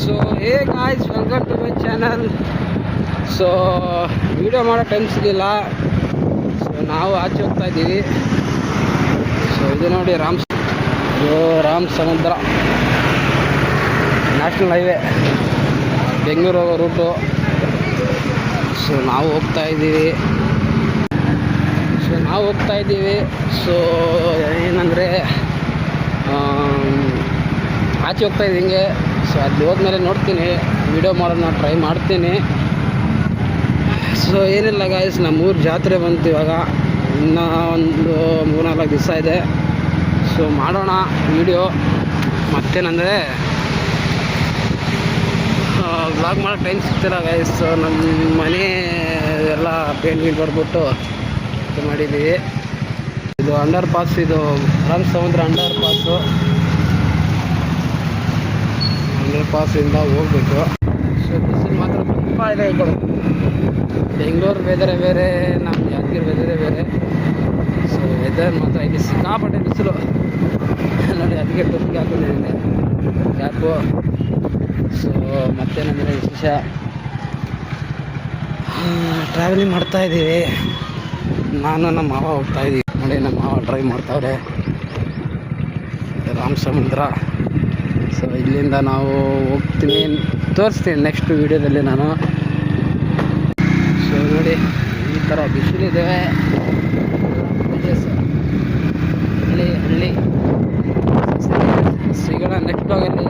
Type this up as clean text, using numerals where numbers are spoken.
So hey guys, welcome to my channel. So video ಮಾಡೋ time ಸಿಗಲಿಲ್ಲ. So ನಾವು ಆಚೆ ಹೋಗ್ತಾ ಇದ್ದೀವಿ. ಸೊ ಇದು ನೋಡಿ ರಾಮ್ ಸಮುದ್ರ ನ್ಯಾಷನಲ್ ಹೈವೇ, ಬೆಂಗಳೂರು ಹೋಗೋ ರೂಟು. ಸೊ ನಾವು ಹೋಗ್ತಾ ಇದ್ದೀವಿ. ಸೊ ಏನಂದರೆ ಆಚೆ ಹೋಗ್ತಾ ಇದ್ದೀವಿ ಹಿಂಗೆ. ಸೊ ಅಲ್ಲಿ ಹೋದ್ಮೇಲೆ ನೋಡ್ತೀನಿ, ವಿಡಿಯೋ ಮಾಡೋಣ ಟ್ರೈ ಮಾಡ್ತೀನಿ. ಸೊ ಏನಿಲ್ಲ ಗಾಯ್ಸ್, ನಮ್ಮೂರು ಜಾತ್ರೆ ಬಂತು ಇವಾಗ. ಇನ್ನೂ ಒಂದು 3-4 ದಿವಸ ಇದೆ. ಸೊ ಮಾಡೋಣ ವಿಡಿಯೋ. ಮತ್ತೇನಂದರೆ ವ್ಲಾಗ್ ಮಾಡೋ ಟೈಮ್ ಸಿಗ್ತಿಲ್ಲ ಗೈಸ್. ಸೊ ನಮ್ಮ ಮನೆ ಎಲ್ಲ ಪೇಂಟ್ ಬರ್ಬಿಟ್ಟು ಇದು ಮಾಡಿದ್ದೀವಿ. ಇದು ಅಂಡರ್ ಪಾಸ್, ಇದು ರಾಮ್ ಸಮುದ್ರ ಅಂಡರ್ ಪಾಸಿಂದ ಹೋಗ್ಬೇಕು. ಸೊ ಬಿಸಿಲು ಮಾತ್ರ ತುಂಬ ಇದೆ. ಈ ಕಡೆ ಬೆಂಗಳೂರು ವೆದರೇ ಬೇರೆ, ನಮ್ಮ ಯಾದಗಿರಿ ವೆದರೇ ಬೇರೆ. ಸೊ ವೆದರ್ ಮಾತ್ರ ಇಲ್ಲಿ ಸಿಕ್ಕಾಪಟ್ಟೆ ಬಿಸಿಲು ನೋಡಿ. ಅದಕ್ಕೆ ಟೊಪ್ಪಿಗೆ ಹಾಕೊಂಡಿದ್ದೀನಿ ಯಾಕೋ. ಸೊ ಮತ್ತೇನಂದರೆ ವಿಶೇಷ, ಟ್ರಾವೆಲಿಂಗ್ ಮಾಡ್ತಾಯಿದ್ದೀವಿ. ನಾನು ನಮ್ಮ ಮಾವ ಹೋಗ್ತಾಯಿದ್ದೀವಿ ನೋಡಿ. ನಮ್ಮ ಮಾವ ಡ್ರೈವ್ ಮಾಡ್ತಾವ್ರೆ ರಾಮ್ ಸಮುದ್ರ. ಸೊ ಇಲ್ಲಿಂದ ನಾವು ಹೋಗ್ತೀನಿ, ತೋರಿಸ್ತೀನಿ ನೆಕ್ಸ್ಟ್ ವೀಡಿಯೋದಲ್ಲಿ ನಾನು. ಸೊ ನೋಡಿ, ಈ ಥರ ಬಿಸಿಲಿದೆ. ಹಳ್ಳಿ ಸಿಗೋಣ ನೆಕ್ಸ್ಟ್ ಬ್ಲಾಗಲ್ಲಿ.